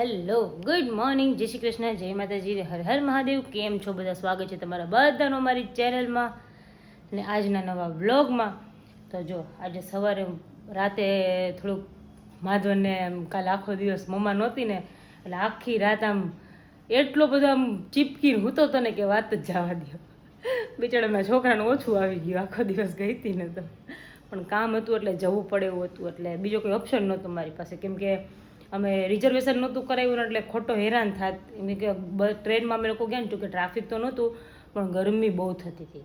Hello good morning, જય શ્રી કૃષ્ણ, જય માતાજી, હર હર મહાદેવ. કેમ છો બધા? સ્વાગત છે તમારા બધાનો અમારી ચેનલમાં અને આજના નવા વ્લોગમાં. તો જો આજે સવારે રાતે થોડુંક માધવને કાલે આખો દિવસ મમ્મા નહોતી ને એટલે આખી રાત આમ એટલો બધો આમ ચીપકીને હૂતો હતો ને કે વાત જ જવા દો. બિચારાના છોકરાને ઓછું આવી ગયું, આખો દિવસ ગઈ હતી ને તો પણ કામ હતું એટલે જવું પડે એવું હતું, એટલે બીજો કોઈ ઓપ્શન નહોતો મારી પાસે. કેમ કે અમે રિઝર્વેશન નહોતું કરાવ્યું એટલે ખોટો હેરાન થાત. એમ કે ટ્રેનમાં અમે લોકો ગયા ને કે ટ્રાફિક તો નહોતું પણ ગરમી બહુ થતી હતી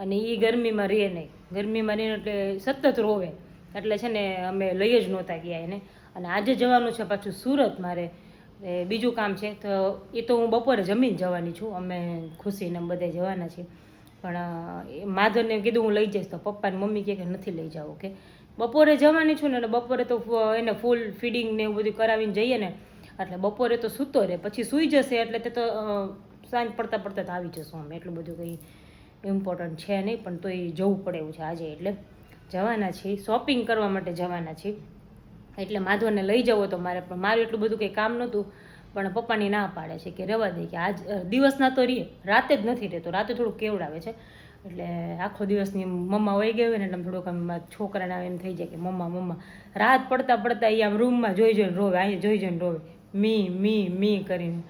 અને એ ગરમીમાં રહે નહીં, ગરમીમાં રહીને એટલે સતત રોવે એટલે છે ને અમે લઈ જ નહોતા ગયા એને. અને આજે જવાનું છે પાછું સુરત મારે, બીજું કામ છે તો એ તો હું બપોરે જમીને જવાની છું. અમે ખુશીને બધા જવાના છીએ પણ માધવને કીધું હું લઈ જઈશ તો પપ્પાને મમ્મી કહે કે નથી લઈ જાવ. કે બપોરે જવાની છું ને એટલે બપોરે તો એને ફૂલ ફીડિંગ ને એવું બધું કરાવીને જઈએ ને એટલે બપોરે તો સૂતો રહે, પછી સૂઈ જશે એટલે તે તો સાંજ પડતા પડતા તો આવી જશું અમે. એટલું બધું કંઈ ઇમ્પોર્ટન્ટ છે નહીં પણ તો એ જવું પડે એવું છે આજે, એટલે જવાના છીએ, શોપિંગ કરવા માટે જવાના છીએ. એટલે માધવને લઈ જવો તો મારે, પણ મારું એટલું બધું કંઈ કામ નહોતું પણ પપ્પાની ના પાડે છે કે રહેવા દે, કે આજ દિવસના તો રહીએ, રાતે જ નથી રહેતો, રાતે થોડુંક કેવડાવે છે એટલે આખો દિવસની મમ્મા વહી ગઈ હોય ને એટલે થોડુંક આમ છોકરાને એમ થઈ જાય કે મમ્મા મમ્મા. રાત પડતા પડતા એ આમ રૂમમાં જોઈ જોઈને રોવે, અહીંયા જોઈ જોઈને રોવે, મી કરીને.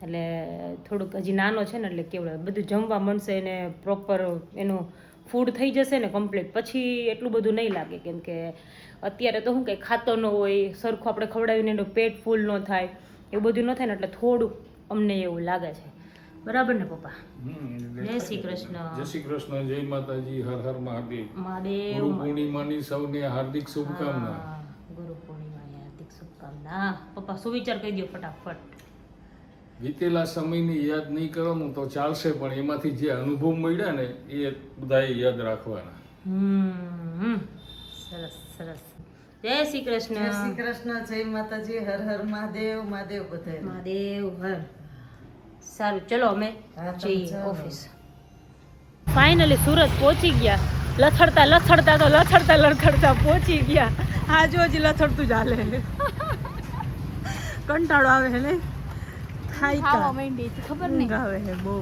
એટલે થોડુંક હજી નાનો છે ને એટલે કેવડાવે, બધું જમવા મળશે એને પ્રોપર એનું ફૂડ થઈ જશે ને કમ્પ્લીટ પછી એટલું બધું નહીં લાગે. કેમ કે અત્યારે તો શું કંઈ ખાતો ન હોય સરખું, આપણે ખવડાવીને એનું પેટ ફૂલ ન થાય એવું બધું ન થાય ને એટલે થોડુંક અમને એવું લાગે છે. બરાબર ને પપ્પા? જય શ્રી કૃષ્ણ. જય શ્રી કૃષ્ણ, જય માતાજી, હર હર મહાદેવ. મહાદેવ. ગુરુ પૂર્ણિમાની સૌને હાર્દિક શુભકામના. ગુરુ પૂર્ણિમાની હાર્દિક શુભકામના. પપ્પા સુવિચાર કહી દો ફટાફટ. વીતેલા સમયને યાદ નહીં કરવાનું તો ચાલશે પણ એમાંથી જે અનુભવ મળ્યા ને એ બધાએ યાદ રાખવાના. સરસ સરસ. જય શ્રી કૃષ્ણ. જય શ્રી કૃષ્ણ, જય માતાજી, હર હર મહાદેવ. મહાદેવ બધાય. મહાદેવ હર. સારું ચલો અમે હા, તમે જઈએ ચાલો. ઓફિસ. ફાઇનલી સુરત પહોંચી ગયા. લથડતા પહોંચી ગયા. આ જો હજી લથડતું જ હાલે. કંટાળો આવે હે ને, ખાવા માંડી હતી, ખબર નહીં આવે હે બહુ.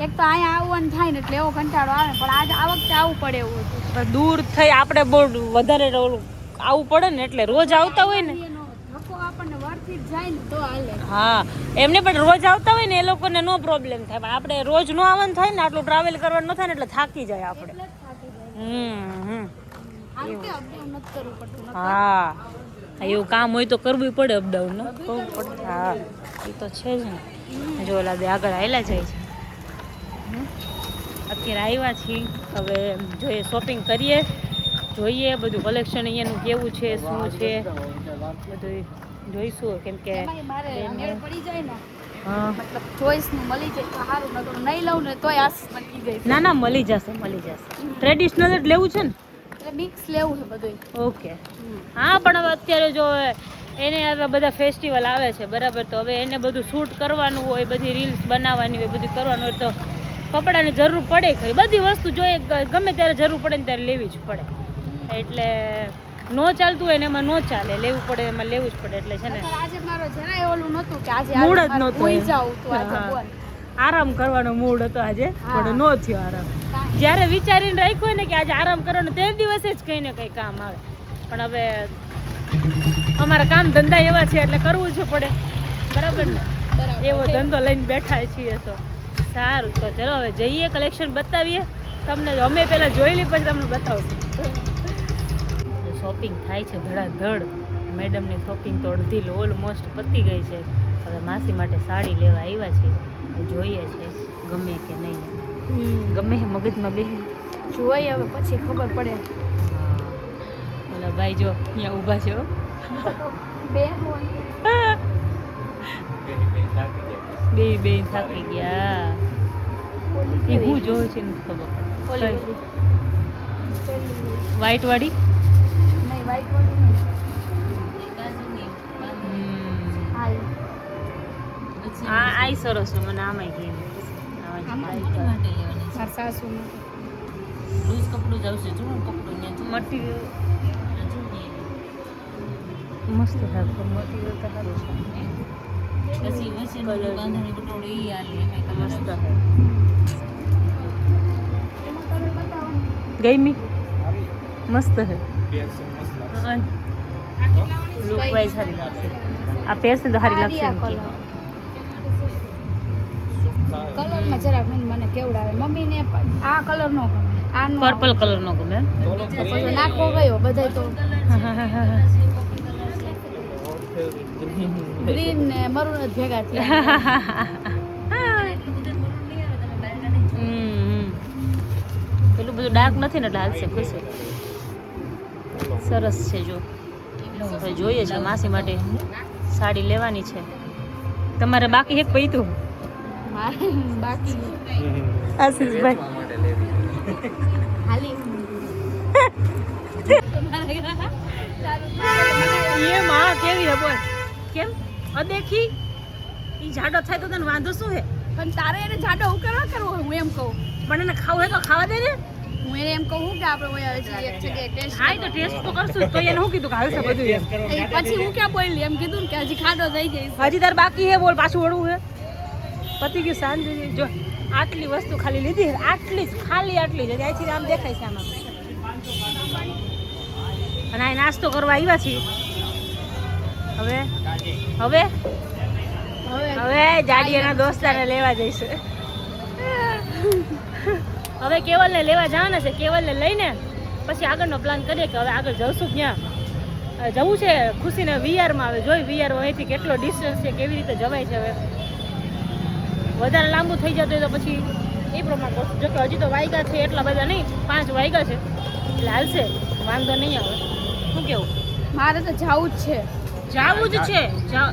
એક તો અહીંયા આવવાનું થાય ને એટલે એવો કંટાળો આવે પણ આજ આ વખતે આવવું પડે એવું હતું. પણ દૂર થઈ આપણે બહુ વધારે આવવું પડે ને એટલે રોજ આવતા હોય ને. એનો ધક્કો આપણને વળથી જ જાય ને તો હાલે. હા એમને પણ રોજ આવતા હોય ને એ લોકોને નો પ્રોબ્લેમ થાય, પણ આપણે રોજ નો આવવાનું થાય ને, આટલું ટ્રાવેલ કરવાનું ન થાય ને એટલે થાકી જાય આપણે. એટલે જ થાકી જાય. આ રીતે અપડાઉન નથી કરવું પડતું. હા એવું કામ હોય તો કરવું પડે, અપડાઉન કરવું પડે. હા એ તો છે જ ને. જો ઓલા બે આગળ આવેલા જાય છે. અત્યારે આવ્યા છીએ, હવે જોઈએ શોપિંગ કરીએ, જોઈએ બધું કલેક્શન અહીંયાનું કેવું છે શું છે બધું જોઈશું. કેમ કે એમાંય મારે મેળ પડી જાય ને હા મતલબ ચોઈસ નું મળી જાય તો સારું, નકર નહીં લઉં ને તોય આસ મટકી જાય. ના મળી જશે. ટ્રેડિશનલ જ લેવું છે ને? એટલે મિક્સ લેવું છે બધું. ઓકે હા પણ હવે અત્યારે જો એને હવે બધા ફેસ્ટિવલ આવે છે બરાબર, તો હવે એને બધું શૂટ કરવાનું હોય, બધી રીલ્સ બનાવવાની હોય, બધું કરવાનું હોય તો કપડાની જરૂર પડે ખરી. બધી વસ્તુ જોઈએ ગમે ત્યારે જરૂર પડે ને ત્યારે લેવી જ પડે, એટલે નો ચાલતું હોય ને એમાં નો ચાલે, લેવું પડે એમાં લેવું જ પડે. એટલે છે ને આજે મારો જરાય ઓલું નહોતું કે આજે મૂડ જ મારે નહોતું ભૂઈ એમ. જાઉં તો આજે હા. બોલ. આરામ કરવાનો મૂડ હતો આજે પણ નો થયો આરામ. જ્યારે વિચારીને રાખ્યું હોય ને કે આજે આરામ કરવાનો તે દિવસે જ કંઈ ને કંઈ કામ આવે, પણ હવે અમારા કામ ધંધા એવા છે એટલે કરવું જ પડે. બરાબર ને? એવો ધંધો લઈને બેઠા છીએ તો સારું. તો ચલો હવે જઈએ, કલેક્શન બતાવીએ તમને. અમે પહેલાં જોઈ લઈએ પછી તમને બતાવશું. શોપિંગ થાય છે ધડાધડ. મેડમની શોપિંગ તો અડધી ઓલમોસ્ટ પતી ગઈ છે. હવે માસી માટે સાડી લેવા આવ્યા છે, જોઈએ છે ગમે કે નહીં. ગમે મગજમાં બે જોઈએ હવે પછી ખબર પડે. ઓલા ભાઈ જો અહીંયા ઊભા છે હો. બે હોય બે થાકી ગયા. એ હું જોઉં છે નથી ખબર. વ્હાઈટ વાળી નહીં વાઈટ વાળી નહીં. હાલ આ સરસ છે, મને આમાંય ગેમ. મારા સાસુ લૂઝ કપડું જ આવશે. જો કપડું મટીરિયલ મસ્ત છે, મટીરિયલ તો સારું છે. પછી વચ્ચેનું જે બાંધણી બટોળું ઈ આલે એમાં કલર મસ્ત હે ગઈ મી મસ્ત હે લુક વાઇઝ સારી લાગશે આ પહેરશે તો સારી લાગશે એમ કે. કલરમાં જરાક મને કેવડાવે મમ્મીને આ કલર નો ગમે આનો પર્પલ કલર નો ગમે પછી નાખો ગયો બધાય તો ગ્રીન ને મરૂન જ ભેગા થયા પેલું બધું ડાર્ક નથી ને એટલે હાલશે ખુશ સરસ છે જો હવે જોઈએ છે માસી માટે સાડી લેવાની છે તમારે બાકી એક પૈતું મારે બાકી આશીષભાઈ હાલી એ માં કેવી હે બોલ કેમ અદેખી ઈ જાડો થાય તો તને વાંધો શું હે પણ તારે એને જાડો ઉકેરવા કરવો હોય, હું એમ કહું પણ એને ખાવું હે તો ખાવા દે ને હું એને એમ કહું કે આપણે ઓય હજી એક જગ્યાએ ટેસ્ટ હા તો ટેસ્ટ તો કરશું તો એને શું કીધું કે હાલશે બધું એમ પછી હું ક્યાં બોલી એમ કીધું ને કે હજી ખાડો થઈ જઈશ હજી તાર બાકી હે બોલ પાછું વળવું હે પતી ગયું શાંતિ જો આટલી વસ્તુ ખાલી લીધી આટલી જ ખાલી આટલી જ અહીંથી આમ દેખાય છે આમાં અને આ નાસ્તો કરવા આવ્યા છીએ હવે હવે હવે જાડિયાના દોસ્તાને લેવા જઈશું હવે કેવલને લેવા જવાના છે કેવલને લઈને પછી આગળનો પ્લાન કરીએ કે હવે આગળ જઈશું ક્યાં જવું છે ખુશીને વીઆરમાં આવે જોઈ વીઆર અહીંથી કેટલો ડિસ્ટન્સ છે કેવી રીતે જવાય છે હવે વધારે લાંબુ થઈ જતું હોય તો પછી એ પ્રમાણે કરશું જો કે હજી તો વાગ્યા છે એટલા બધા નહીં 5 વાગ્યા છે એટલે હાલશે વાંધો નહીં આવે શું કેવું મારે તો જવું જ છે જાવું જ છે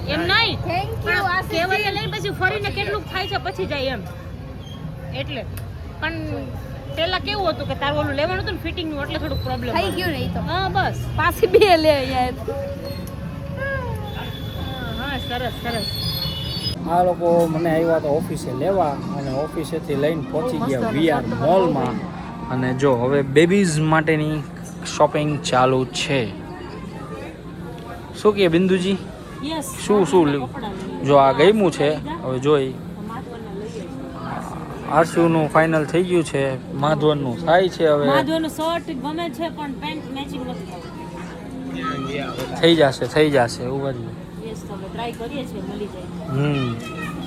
એમ નહીં થેન્ક યુ કેવલને લઈને પછી ફરીને કેટલું થાય છે પછી જાય એમ એટલે પણ પેલા કેવું હતું કે તારું ઓલું લેવાનું હતું ને ફિટિંગનું એટલે થોડુંક પ્રોબ્લેમ થઈ ગયું ને ઈ તો હા બસ પાછી બે લે અહીંયા હા સરસ સરસ આ લોકો મને આવ્યા તો ઓફિસે લેવા અને ઓફિસેથી લઈને પહોંચી ગયા વીઆર મોલમાં અને જો હવે બેબીઝ માટેની શોપિંગ ચાલુ છે. શું કહે બિંદુજી યસ શું જો આ ગમ્યું છે હવે જોઈ આરસીયુનું ફાઇનલ થઈ ગયું છે માધવનનું થાય છે હવે માધવનો શર્ટ ગમે છે પણ પેન્ટ મેચિંગ નથી થઈ જશે એવું જ યસ તો હવે ટ્રાય કરીએ છીએ મળી જાય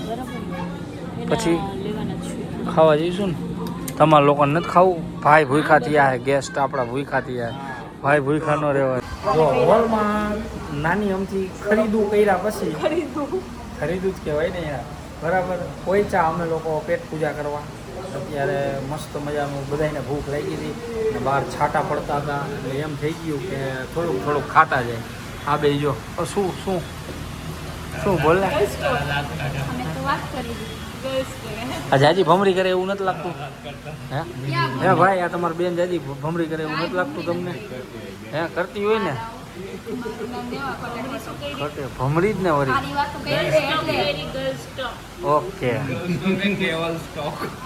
બરાબર પછી લેવાના છે ખાવા જઈશું ને તમારા લોકોને નથી ખાવું ભાઈ ભૂખા થયા હે ગેસ્ટ આપણા ભૂખા થયા ભાઈ ભૂખા નો રહેવાય જો હોલમાં નાની અમથી ખરીદું કર્યા પછી ખરીદું જ કહેવાય ને યાર બરાબર પહોંચ્યા અમે લોકો પેટ પૂજા કરવા અત્યારે મસ્ત મજાનું બધાને ભૂખ લાગી હતી અને બહાર છાંટા પડતા હતા એટલે એમ થઈ ગયું કે થોડુંક ખાતા જાય આ બે જો શું બોલે આ જાજી ભમરી કરે એવું નથી લાગતું હે ભાઈ આ તમારી બેન જાજી ભમરી કરે એવું નથી લાગતું તમને હે કરતી હોય ને ભમરી જ ને વળી ઓકે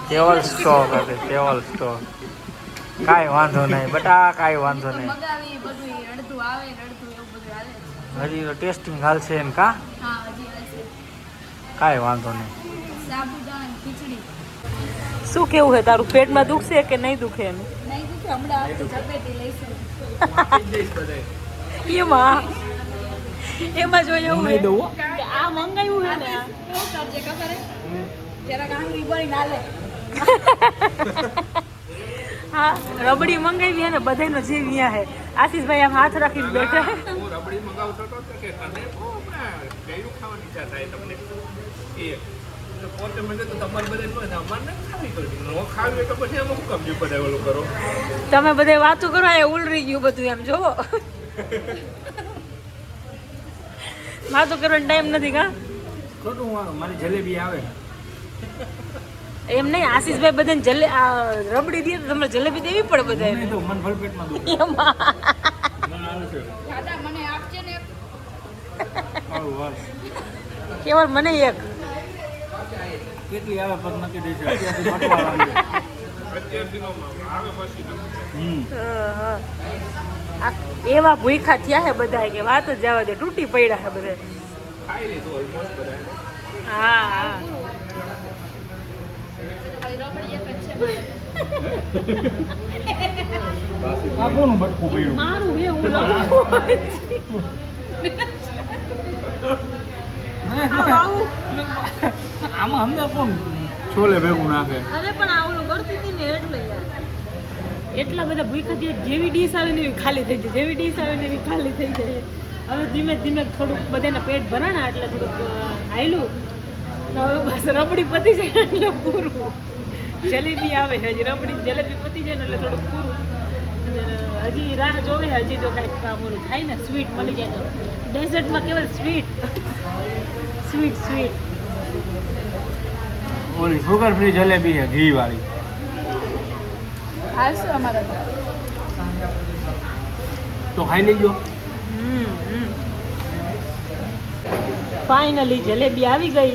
કેવલ સ્ટોક કાંઈ વાંધો નહીં બટા કાંઈ વાંધો નહીં મગાવી બધું અડધું આવે ને અડધું એવું બધું આવે હજી તો ટેસ્ટિંગ હાલશે ને કા હા હજી આવશે કાંઈ વાંધો નહીં સાબુદાણા ખીચડી શું કેવું હે તારું પેટમાં દુખશે કે નહીં દુખે એમ નહીં દુખે હમણાં આપણે ઝપેટી લઈશું એમાં જોઈએ એવું હે કે આ મંગાવ્યું હે ને કેવું કરજે ખબર હે જરાક આંગળી બળી ના લે હા રબડી મંગાવી હે ને બધાનો જીવ અહીંયા હે આશીષભાઈ આમ હાથ રાખીને બેઠા હે રબડી મગાવતો હતો કે તને ગયું ખાવાની ઈચ્છા થાય તમને એ પોતે મને તો તમારે બધા અમારે નથી ખાવી કરી ન ખાવી તો પછી એમાં શું કામ પડે ઓલું કરો તમે બધે વાતો કરો એ ઉલરી ગયું બધું એમ જોવો વાતો કરવાનો ટાઈમ નથી કા ખોટું મારી જલેબી આવે એમ નહીં આશીષભાઈ બધાને રબડી દે તો તમને જલેબી દેવી પડે બધાને તો મન ભલ પેટમાં દાદા મને આપજે ને કેવળ મને એક કેટલી આવે પગ નક્કી દે છે એવા ભૂખા થયા હે બધા કે વાત જ જવા દે તૂટી પડ્યા હે બધા આ કોનું બટકું પડ્યું મારું હે હું આમાં અંદર કોણ છોલે ભેગું નાખે અરે પણ આવડું કરતી હતી ને એટલે યાર. એટલા બધા ભૂખા થયા જેવી ડીશ આવે ને એવી ખાલી થઈ જાય જેવી ડીશ આવે ને એવી ખાલી થઈ જાય. હવે ધીમે ધીમે થોડુંક બધાના પેટ ભરાણા એટલે થોડુંક આયલું તો હવે બસ રબડી પતી જાય એટલે પૂરું. જલેબી આવે છે હજી રબડી જલેબી પતી જાય ને એટલે થોડુંક પૂરું. અને હજી રાહ જોવે હજી તો કાંઈક કામ ઓલું થાય ને સ્વીટ મળી જાય તો ડેઝર્ટમાં કેવલ સ્વીટ સ્વીટ સ્વીટ ઓલી સુગર ફ્રી જલેબી છે ઘી વાળી હાલશે અમારા તો. તો ખાઈ લેજો ફાઇનલી જલેબી આવી ગઈ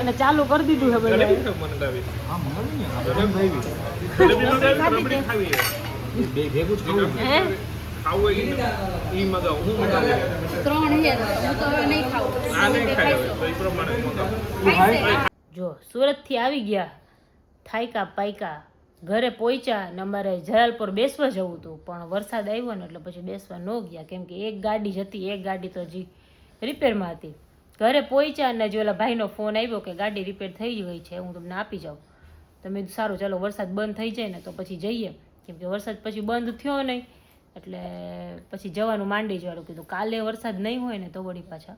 અને ચાલુ કરી દીધું છે જલેબી બધા. તો મંગાવી. હા મંગાવી ને આપણે ભાઈ જલેબી મંગાવી, રબડી ખાવી છે. બે ભેગું જ ખાવું હે ખાવું હોય ઈ મંગાવું. હું મંગાવું. 3000 હું તો હવે નહીં ખાઉં. આ નહીં ખાય હવે. તો ઈ પ્રમાણે મંગાવું. તું ખાય જો સુરતથી આવી ગયા થાયકા પાયકા ઘરે પહોંચ્યા ને અમારે જલાલપુર બેસવા જવું હતું પણ વરસાદ આવ્યો ને એટલે પછી બેસવા ન ગયા કેમ કે એક ગાડી જ હતી એક ગાડી તો હજી રિપેરમાં હતી. ઘરે પહોંચ્યા અને જો ઓલા ભાઈનો ફોન આવ્યો કે ગાડી રિપેર થઈ ગઈ છે હું તમને આપી જાઉં. તો મેં કીધું સારું ચાલો વરસાદ બંધ થઈ જાય ને તો પછી જઈએ કેમ કે વરસાદ પછી બંધ થયો નહીં એટલે પછી જવાનું માંડી જવાનું કીધું કાલે વરસાદ નહીં હોય ને તો વળી પાછા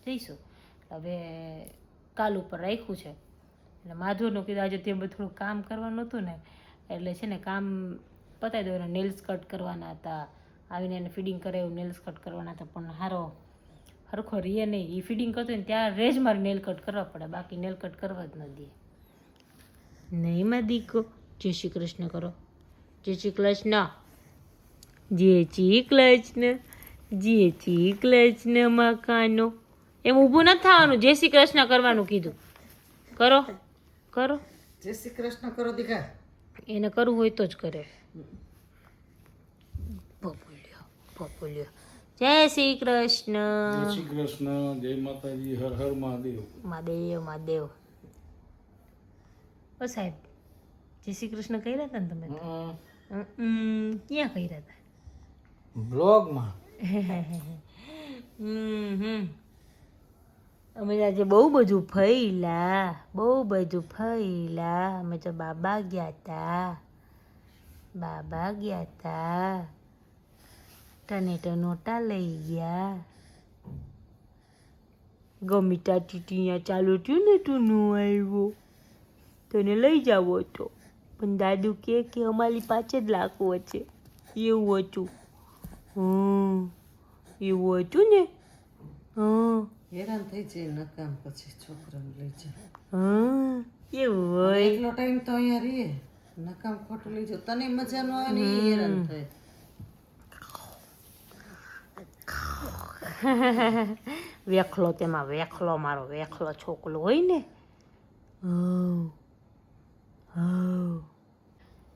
જઈશું. હવે કાલ ઉપર રાખ્યું છે એટલે માધુરનું કીધું આજે તે બધું થોડું કામ કરવાનું હતું ને એટલે છે ને કામ પતાવી દેવાનું. નેલ્સ કટ કરવાના હતા આવીને એને ફિડિંગ કરાવ્યું નેલ્સ કટ કરવાના હતા પણ હારો હરખો રીએ નહીં એ ફિડિંગ કરતો ને ત્યાં રેજ મારે નેલ કટ કરવા પડે બાકી નેલ કટ કરવા જ ન દે. નહીં માં દીકો જય શ્રી કૃષ્ણ કરો જય શ્રી કૃષ્ણ જય શ્રી કૃષ્ણ જય શ્રી કૃષ્ણ મકાનો એમ ઊભું નથી થવાનું જય શ્રી કૃષ્ણ કરવાનું કીધું કરો કરો જય શ્રી કૃષ્ણ કરો દીકા. એને કરવું હોય તો જ કરે. ભોપુલ્યો જય શ્રી કૃષ્ણ જય શ્રી કૃષ્ણ જય માતાજી હર હર મહાદેવ મહાદેવ મહાદેવ. ઓ સાહેબ જય શ્રી કૃષ્ણ કર્યા હતા ને તમે તો? ક્યાં કર્યા હતા? બ્લોગમાં અમે આજે બહુ બધું ફર્યા બહુ બધું ફર્યા અમે તો બાબા ગયા હતા તને તો નોટા લઈ ગયા ગમીતા ટીટીયા ચાલુ થયું ને તું નો આવ્યો તને લઈ જાવો હતો પણ દાદુ કે અમારી પાસે જ લાખવું છે એવું હતું. એવું હતું ને હેરાન થઈ જાય નકામ પછી છોકરાને લઈ જાય. એવું હોય એટલો ટાઈમ તો અહીંયા રહીએ નકામ ખોટું લઈ જાવ તને મજા ન આવે ને ઈ હેરાન થાય. વેખલો તેમાં વેખલો મારો વેખલો છોકલો હોય ને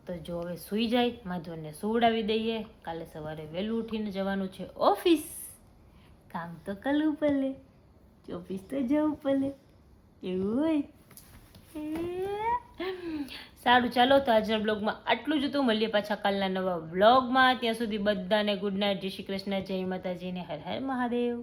તો જો હવે સૂઈ જાય માધવને સુવડાવી દઈએ. કાલે સવારે વહેલું ઉઠીને જવાનું છે ઓફિસ. કામ તો કરવું પડે ઓફિસ તો જવું પડે એવું હોય. સારું ચાલો તો આજના બ્લોગમાં આટલું જ હતું. મળીએ પાછા કાલના નવા બ્લોગમાં. ત્યાં સુધી બધાને ગુડ નાઇટ જય શ્રી કૃષ્ણ જય માતાજી ને હર હર મહાદેવ.